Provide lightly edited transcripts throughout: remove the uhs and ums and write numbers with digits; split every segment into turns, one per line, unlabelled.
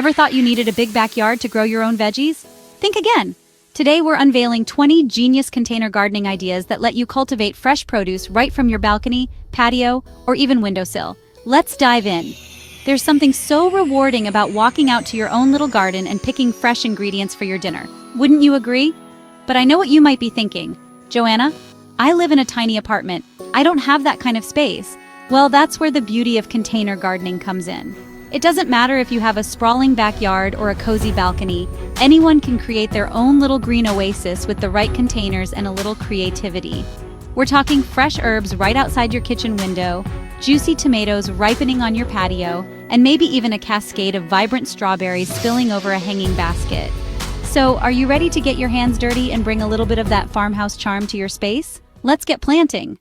Ever thought you needed a big backyard to grow your own veggies? Think again. Today we're unveiling 20 genius container gardening ideas that let you cultivate fresh produce right from your balcony, patio, or even windowsill. Let's dive in. There's something so rewarding about walking out to your own little garden and picking fresh ingredients for your dinner. Wouldn't you agree? But I know what you might be thinking. Joanna, I live in a tiny apartment. I don't have that kind of space. Well, that's where the beauty of container gardening comes in. It doesn't matter if you have a sprawling backyard or a cozy balcony. Anyone can create their own little green oasis with the right containers and a little creativity. We're talking fresh herbs right outside your kitchen window, juicy tomatoes ripening on your patio, and maybe even a cascade of vibrant strawberries spilling over a hanging basket. So, are you ready to get your hands dirty and bring a little bit of that farmhouse charm to your space? Let's get planting.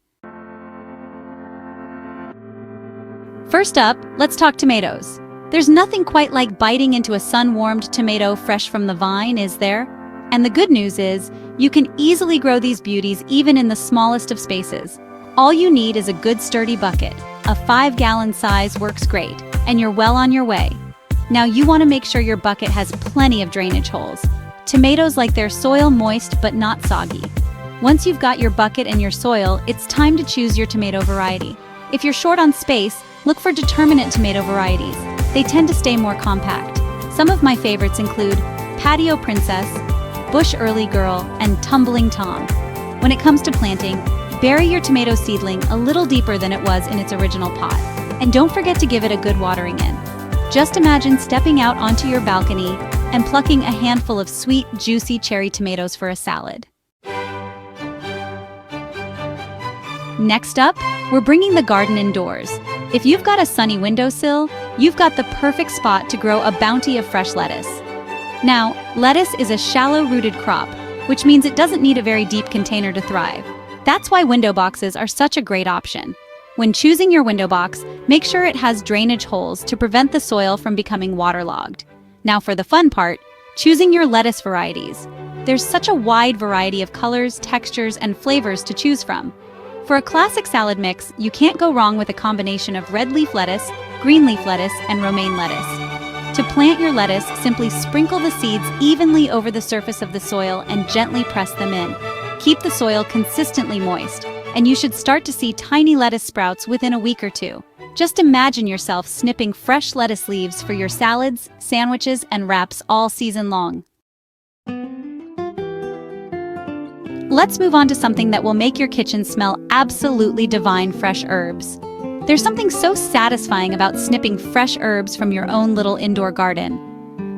First up, let's talk tomatoes. There's nothing quite like biting into a sun-warmed tomato fresh from the vine, is there? And the good news is, you can easily grow these beauties even in the smallest of spaces. All you need is a good sturdy bucket. A 5-gallon size works great, and you're well on your way. Now you want to make sure your bucket has plenty of drainage holes. Tomatoes like their soil moist but not soggy. Once you've got your bucket and your soil, it's time to choose your tomato variety. If you're short on space, look for determinate tomato varieties. They tend to stay more compact. Some of my favorites include Patio Princess, Bush Early Girl, and Tumbling Tom. When it comes to planting, bury your tomato seedling a little deeper than it was in its original pot. And don't forget to give it a good watering in. Just imagine stepping out onto your balcony and plucking a handful of sweet, juicy cherry tomatoes for a salad. Next up, we're bringing the garden indoors. If you've got a sunny windowsill, you've got the perfect spot to grow a bounty of fresh lettuce. Now, lettuce is a shallow-rooted crop, which means it doesn't need a very deep container to thrive. That's why window boxes are such a great option. When choosing your window box, make sure it has drainage holes to prevent the soil from becoming waterlogged. Now for the fun part, choosing your lettuce varieties. There's such a wide variety of colors, textures, and flavors to choose from. For a classic salad mix, you can't go wrong with a combination of red leaf lettuce, green leaf lettuce, and romaine lettuce. To plant your lettuce, simply sprinkle the seeds evenly over the surface of the soil and gently press them in. Keep the soil consistently moist, and you should start to see tiny lettuce sprouts within a week or two. Just imagine yourself snipping fresh lettuce leaves for your salads, sandwiches, and wraps all season long. Let's move on to something that will make your kitchen smell absolutely divine: fresh herbs. There's something so satisfying about snipping fresh herbs from your own little indoor garden.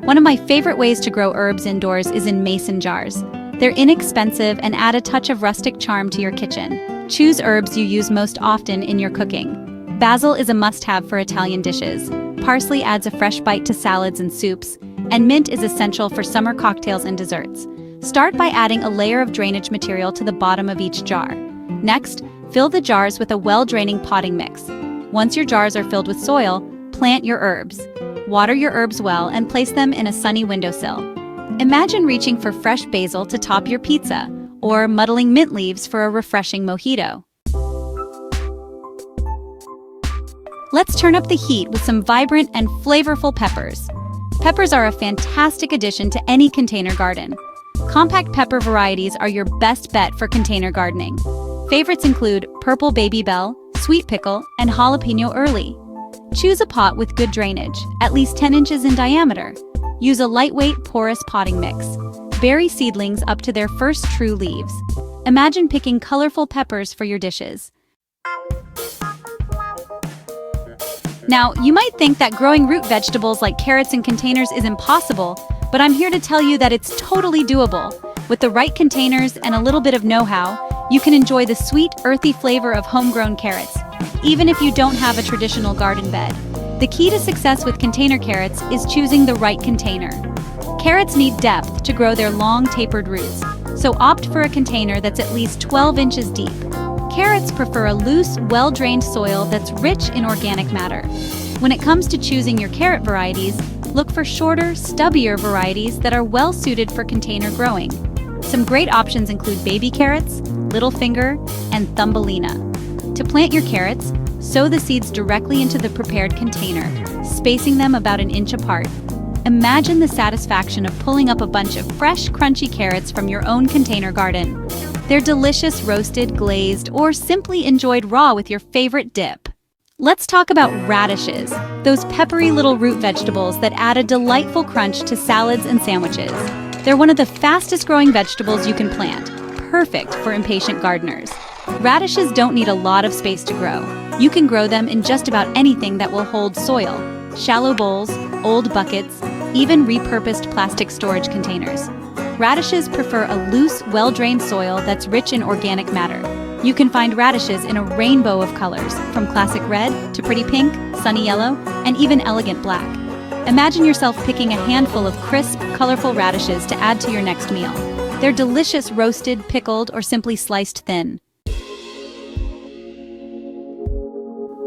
One of my favorite ways to grow herbs indoors is in mason jars. They're inexpensive and add a touch of rustic charm to your kitchen. Choose herbs you use most often in your cooking. Basil is a must-have for Italian dishes. Parsley adds a fresh bite to salads and soups, and mint is essential for summer cocktails and desserts. Start by adding a layer of drainage material to the bottom of each jar. Next, fill the jars with a well-draining potting mix. Once your jars are filled with soil, plant your herbs. Water your herbs well and place them in a sunny windowsill. Imagine reaching for fresh basil to top your pizza, or muddling mint leaves for a refreshing mojito. Let's turn up the heat with some vibrant and flavorful peppers. Peppers are a fantastic addition to any container garden. Compact pepper varieties are your best bet for container gardening. Favorites include purple baby bell, sweet pickle, and jalapeno early. Choose a pot with good drainage, at least 10 inches in diameter. Use a lightweight, porous potting mix. Bury seedlings up to their first true leaves. Imagine picking colorful peppers for your dishes. Now, you might think that growing root vegetables like carrots in containers is impossible, but I'm here to tell you that it's totally doable. With the right containers and a little bit of know-how, you can enjoy the sweet, earthy flavor of homegrown carrots, even if you don't have a traditional garden bed. The key to success with container carrots is choosing the right container. Carrots need depth to grow their long, tapered roots, so opt for a container that's at least 12 inches deep. Carrots prefer a loose, well-drained soil that's rich in organic matter. When it comes to choosing your carrot varieties, look for shorter, stubbier varieties that are well-suited for container growing. Some great options include baby carrots, little finger, and thumbelina. To plant your carrots, sow the seeds directly into the prepared container, spacing them about an inch apart. imagine the satisfaction of pulling up a bunch of fresh, crunchy carrots from your own container garden. They're delicious roasted, glazed, or simply enjoyed raw with your favorite dip. Let's talk about radishes, those peppery little root vegetables that add a delightful crunch to salads and sandwiches. They're one of the fastest growing vegetables you can plant, perfect for impatient gardeners. Radishes don't need a lot of space to grow. You can grow them in just about anything that will hold soil: shallow bowls, old buckets, even repurposed plastic storage containers. Radishes prefer a loose, well-drained soil that's rich in organic matter. You can find radishes in a rainbow of colors, from classic red to pretty pink, sunny yellow, and even elegant black. Imagine yourself picking a handful of crisp, colorful radishes to add to your next meal. They're delicious roasted, pickled, or simply sliced thin.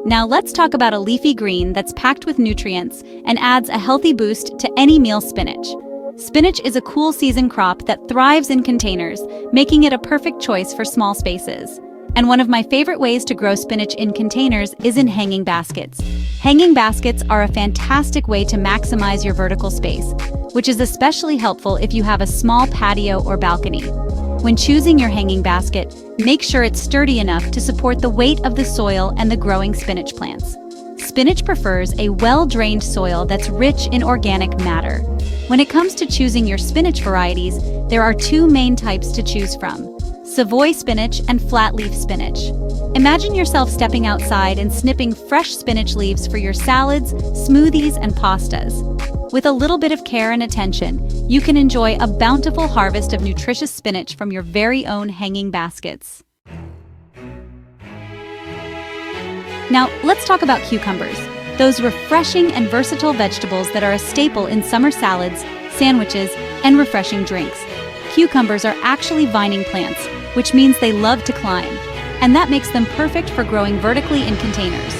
Now let's talk about a leafy green that's packed with nutrients and adds a healthy boost to any meal: spinach. Spinach is a cool season crop that thrives in containers, making it a perfect choice for small spaces. And one of my favorite ways to grow spinach in containers is in hanging baskets. Hanging baskets are a fantastic way to maximize your vertical space, which is especially helpful if you have a small patio or balcony. When choosing your hanging basket, make sure it's sturdy enough to support the weight of the soil and the growing spinach plants. Spinach prefers a well-drained soil that's rich in organic matter. When it comes to choosing your spinach varieties, there are two main types to choose from: Savoy spinach and flat-leaf spinach. Imagine yourself stepping outside and snipping fresh spinach leaves for your salads, smoothies, and pastas. With a little bit of care and attention, you can enjoy a bountiful harvest of nutritious spinach from your very own hanging baskets. Now, let's talk about cucumbers, those refreshing and versatile vegetables that are a staple in summer salads, sandwiches, and refreshing drinks. Cucumbers are actually vining plants, which means they love to climb, and that makes them perfect for growing vertically in containers.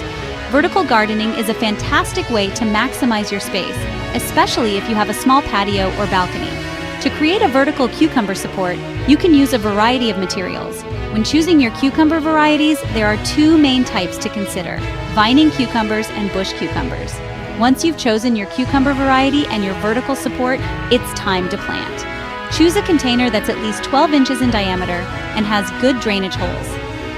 Vertical gardening is a fantastic way to maximize your space, especially if you have a small patio or balcony. To create a vertical cucumber support, you can use a variety of materials. When choosing your cucumber varieties, there are two main types to consider: vining cucumbers and bush cucumbers. Once you've chosen your cucumber variety and your vertical support, it's time to plant. Choose a container that's at least 12 inches in diameter and has good drainage holes.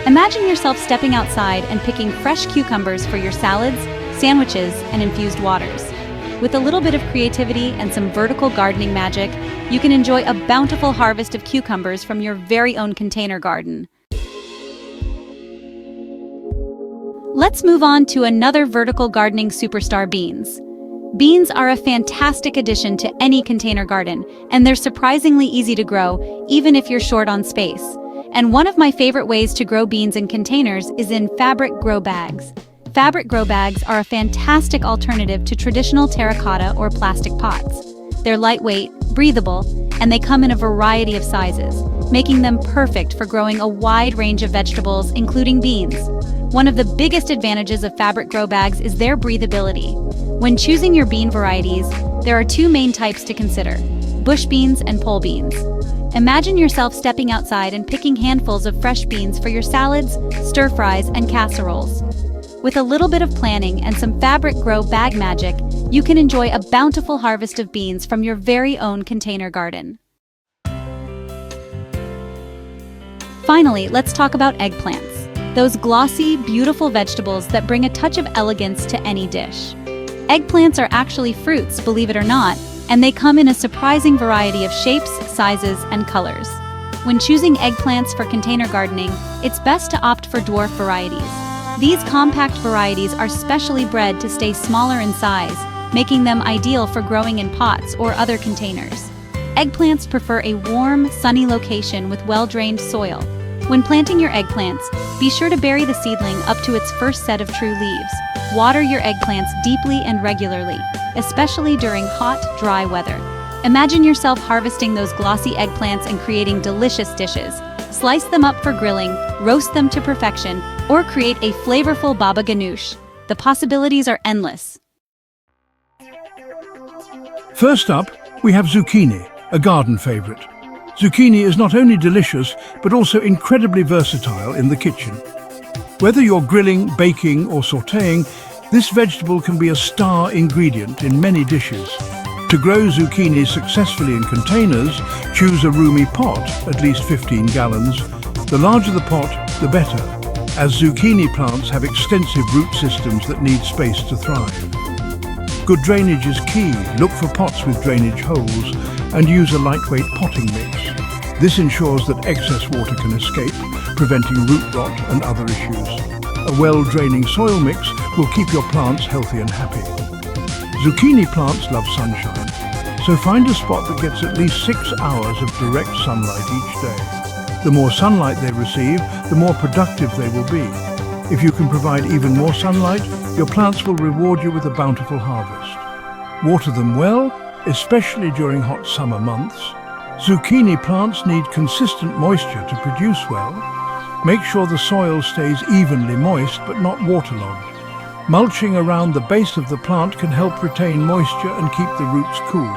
Imagine yourself stepping outside and picking fresh cucumbers for your salads, sandwiches, and infused waters. With a little bit of creativity and some vertical gardening magic, you can enjoy a bountiful harvest of cucumbers from your very own container garden. Let's move on to another vertical gardening superstar: beans. Beans are a fantastic addition to any container garden, and they're surprisingly easy to grow, even if you're short on space. And one of my favorite ways to grow beans in containers is in fabric grow bags. Fabric grow bags are a fantastic alternative to traditional terracotta or plastic pots. They're lightweight, breathable, and they come in a variety of sizes, making them perfect for growing a wide range of vegetables, including beans. One of the biggest advantages of fabric grow bags is their breathability. When choosing your bean varieties, there are two main types to consider: bush beans and pole beans. Imagine yourself stepping outside and picking handfuls of fresh beans for your salads, stir-fries, and casseroles. With a little bit of planning and some fabric grow bag magic, you can enjoy a bountiful harvest of beans from your very own container garden. Finally, let's talk about eggplants, those glossy, beautiful vegetables that bring a touch of elegance to any dish. Eggplants are actually fruits, believe it or not, and they come in a surprising variety of shapes, sizes, and colors. When choosing eggplants for container gardening, it's best to opt for dwarf varieties. These compact varieties are specially bred to stay smaller in size, making them ideal for growing in pots or other containers. Eggplants prefer a warm, sunny location with well-drained soil. When planting your eggplants, be sure to bury the seedling up to its first set of true leaves. Water your eggplants deeply and regularly, especially during hot, dry weather. Imagine yourself harvesting those glossy eggplants and creating delicious dishes. Slice them up for grilling, roast them to perfection, or create a flavorful baba ganoush. The possibilities are endless.
First up, we have zucchini, a garden favorite. Zucchini is not only delicious, but also incredibly versatile in the kitchen. Whether you're grilling, baking, or sautéing, this vegetable can be a star ingredient in many dishes. To grow zucchini successfully in containers, choose a roomy pot, at least 15 gallons. The larger the pot, the better, as zucchini plants have extensive root systems that need space to thrive. Good drainage is key. Look for pots with drainage holes and use a lightweight potting mix. This ensures that excess water can escape, preventing root rot and other issues. A well-draining soil mix will keep your plants healthy and happy. Zucchini plants love sunshine, so find a spot that gets at least 6 hours of direct sunlight each day. The more sunlight they receive, the more productive they will be. If you can provide even more sunlight, your plants will reward you with a bountiful harvest. Water them well, especially during hot summer months. Zucchini plants need consistent moisture to produce well. Make sure the soil stays evenly moist but not waterlogged. Mulching around the base of the plant can help retain moisture and keep the roots cool.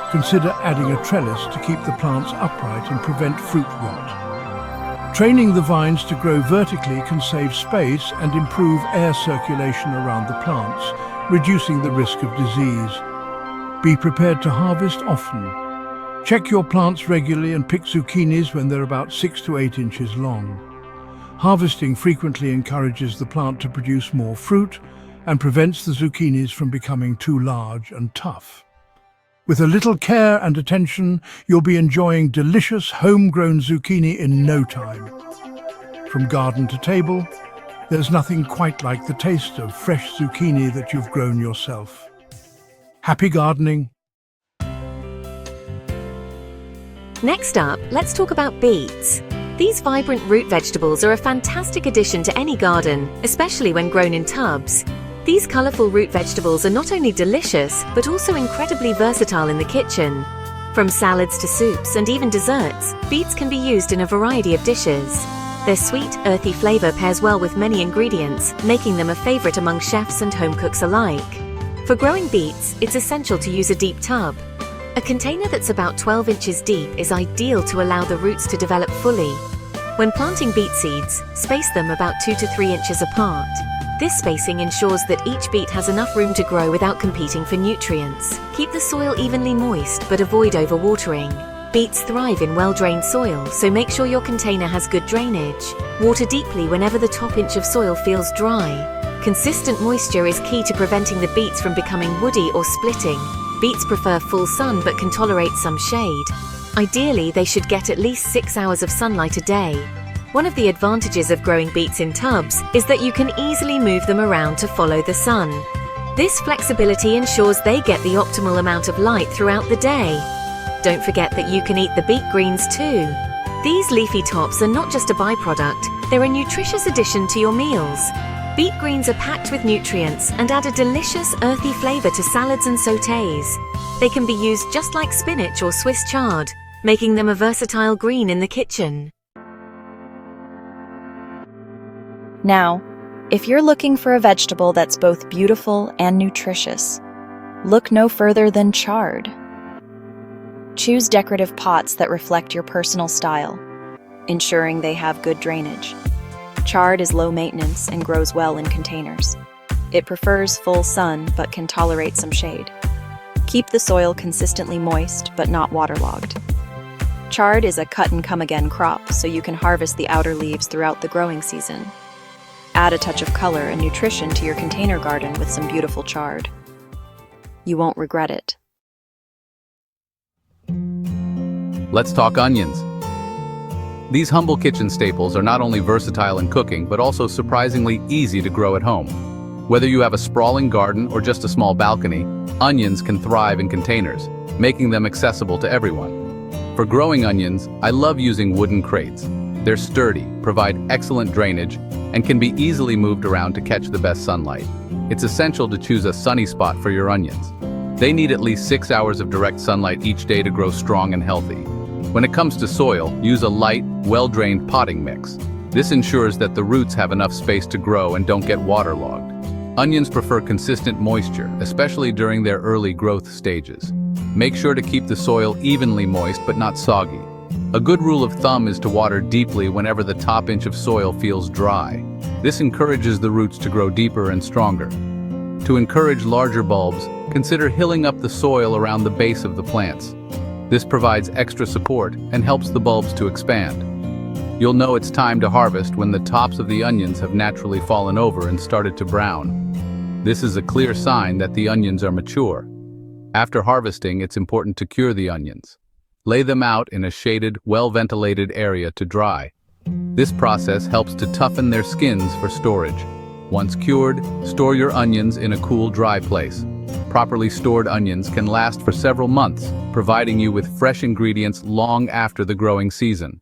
Consider adding a trellis to keep the plants upright and prevent fruit rot. Training the vines to grow vertically can save space and improve air circulation around the plants, reducing the risk of disease. Be prepared to harvest often. Check your plants regularly and pick zucchinis when they're about 6 to 8 inches long. Harvesting frequently encourages the plant to produce more fruit and prevents the zucchinis from becoming too large and tough. With a little care and attention, you'll be enjoying delicious homegrown zucchini in no time. From garden to table, there's nothing quite like the taste of fresh zucchini that you've grown yourself. Happy gardening!
Next up, let's talk about beets. These vibrant root vegetables are a fantastic addition to any garden, especially when grown in tubs. These colourful root vegetables are not only delicious, but also incredibly versatile in the kitchen. From salads to soups and even desserts, beets can be used in a variety of dishes. Their sweet, earthy flavour pairs well with many ingredients, making them a favourite among chefs and home cooks alike. For growing beets, it's essential to use a deep tub. A container that's about 12 inches deep is ideal to allow the roots to develop fully. When planting beet seeds, space them about 2 to 3 inches apart. This spacing ensures that each beet has enough room to grow without competing for nutrients. Keep the soil evenly moist, but avoid overwatering. Beets thrive in well-drained soil, so make sure your container has good drainage. Water deeply whenever the top inch of soil feels dry. Consistent moisture is key to preventing the beets from becoming woody or splitting. Beets prefer full sun but can tolerate some shade. Ideally, they should get at least 6 hours of sunlight a day. One of the advantages of growing beets in tubs is that you can easily move them around to follow the sun. This flexibility ensures they get the optimal amount of light throughout the day. Don't forget that you can eat the beet greens too. These leafy tops are not just a byproduct, they're a nutritious addition to your meals. Beet greens are packed with nutrients and add a delicious, earthy flavour to salads and sautés. They can be used just like spinach or Swiss chard, making them a versatile green in the kitchen.
Now, if you're looking for a vegetable that's both beautiful and nutritious, look no further than chard. Choose decorative pots that reflect your personal style, ensuring they have good drainage. Chard is low maintenance and grows well in containers. It prefers full sun but can tolerate some shade. Keep the soil consistently moist but not waterlogged. Chard is a cut-and-come-again crop, so you can harvest the outer leaves throughout the growing season. Add a touch of color and nutrition to your container garden with some beautiful chard. You won't regret it.
Let's talk onions. These humble kitchen staples are not only versatile in cooking, but also surprisingly easy to grow at home. Whether you have a sprawling garden or just a small balcony, onions can thrive in containers, making them accessible to everyone. For growing onions, I love using wooden crates. They're sturdy, provide excellent drainage, and can be easily moved around to catch the best sunlight. It's essential to choose a sunny spot for your onions. They need at least 6 hours of direct sunlight each day to grow strong and healthy. When it comes to soil, use a light, well-drained potting mix. This ensures that the roots have enough space to grow and don't get waterlogged. Onions prefer consistent moisture, especially during their early growth stages. Make sure to keep the soil evenly moist but not soggy. A good rule of thumb is to water deeply whenever the top inch of soil feels dry. This encourages the roots to grow deeper and stronger. To encourage larger bulbs, consider hilling up the soil around the base of the plants. This provides extra support and helps the bulbs to expand. You'll know it's time to harvest when the tops of the onions have naturally fallen over and started to brown. This is a clear sign that the onions are mature. After harvesting, it's important to cure the onions. Lay them out in a shaded, well-ventilated area to dry. This process helps to toughen their skins for storage. Once cured, store your onions in a cool, dry place. Properly stored onions can last for several months, providing you with fresh ingredients long after the growing season.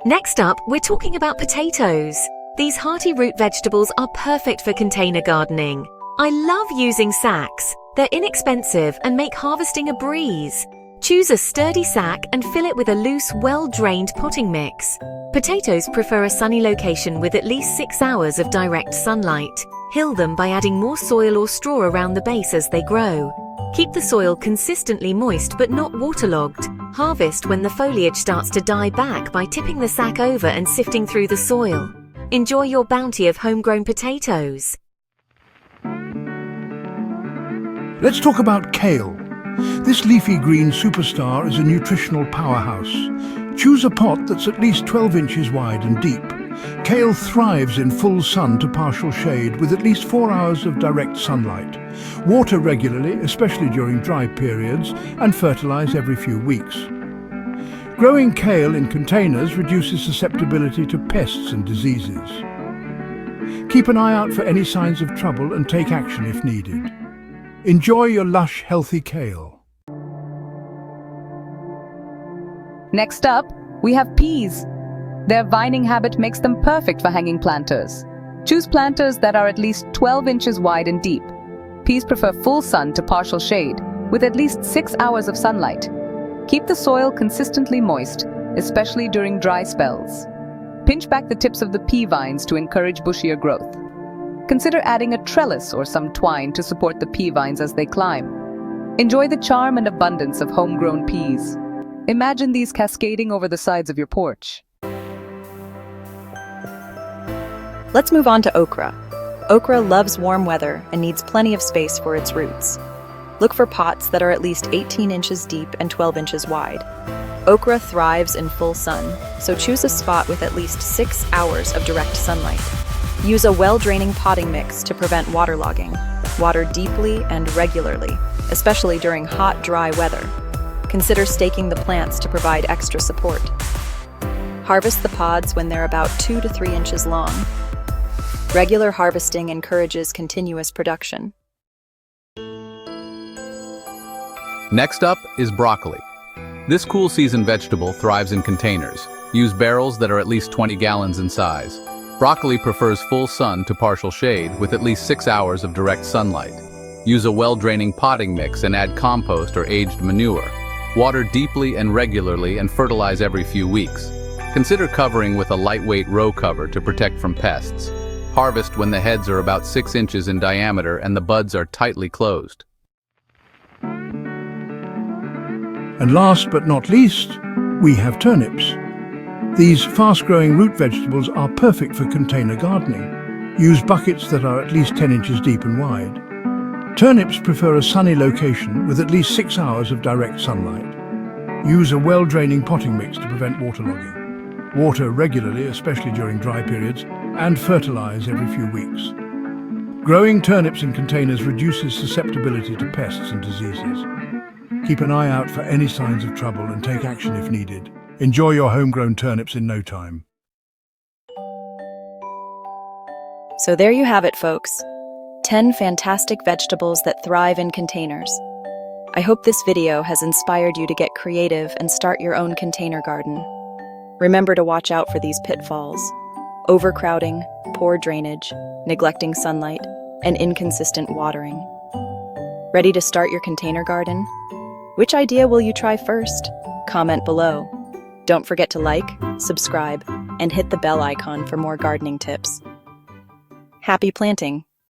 Next up, we're talking about potatoes. These hearty root vegetables are perfect for container gardening. I love using sacks. They're inexpensive and make harvesting a breeze. Choose a sturdy sack and fill it with a loose, well-drained potting mix. Potatoes prefer a sunny location with at least 6 hours of direct sunlight. Hill them by adding more soil or straw around the base as they grow. Keep the soil consistently moist but not waterlogged. Harvest when the foliage starts to die back by tipping the sack over and sifting through the soil. Enjoy your bounty of homegrown potatoes.
Let's talk about kale. This leafy green superstar is a nutritional powerhouse. Choose a pot that's at least 12 inches wide and deep. Kale thrives in full sun to partial shade with at least 4 hours of direct sunlight. Water regularly, especially during dry periods, and fertilize every few weeks. Growing kale in containers reduces susceptibility to pests and diseases. Keep an eye out for any signs of trouble and take action if needed. Enjoy your lush, healthy kale.
Next up, we have peas. Their vining habit makes them perfect for hanging planters. Choose planters that are at least 12 inches wide and deep. Peas prefer full sun to partial shade, with at least 6 hours of sunlight. Keep the soil consistently moist, especially during dry spells. Pinch back the tips of the pea vines to encourage bushier growth. Consider adding a trellis or some twine to support the pea vines as they climb. Enjoy the charm and abundance of homegrown peas. Imagine these cascading over the sides of your porch.
Let's move on to okra. Okra loves warm weather and needs plenty of space for its roots. Look for pots that are at least 18 inches deep and 12 inches wide. Okra thrives in full sun, so choose a spot with at least 6 hours of direct sunlight. Use a well-draining potting mix to prevent waterlogging. Water deeply and regularly, especially during hot, dry weather. Consider staking the plants to provide extra support. Harvest the pods when they're about 2 to 3 inches long. Regular harvesting encourages continuous production.
Next up is broccoli. This cool season vegetable thrives in containers. Use barrels that are at least 20 gallons in size. Broccoli prefers full sun to partial shade with at least 6 hours of direct sunlight. Use a well-draining potting mix and add compost or aged manure. Water deeply and regularly and fertilize every few weeks. Consider covering with a lightweight row cover to protect from pests. Harvest when the heads are about 6 inches in diameter and the buds are tightly closed.
And last but not least, we have turnips. These fast-growing root vegetables are perfect for container gardening. Use buckets that are at least 10 inches deep and wide. Turnips prefer a sunny location with at least 6 hours of direct sunlight. Use a well-draining potting mix to prevent waterlogging. Water regularly, especially during dry periods, and fertilize every few weeks. Growing turnips in containers reduces susceptibility to pests and diseases. Keep an eye out for any signs of trouble and take action if needed. Enjoy your homegrown turnips in no time.
So there you have it, folks. 10 fantastic vegetables that thrive in containers. I hope this video has inspired you to get creative and start your own container garden. Remember to watch out for these pitfalls: overcrowding, poor drainage, neglecting sunlight, and inconsistent watering. Ready to start your container garden? Which idea will you try first? Comment below. Don't forget to like, subscribe, and hit the bell icon for more gardening tips. Happy planting!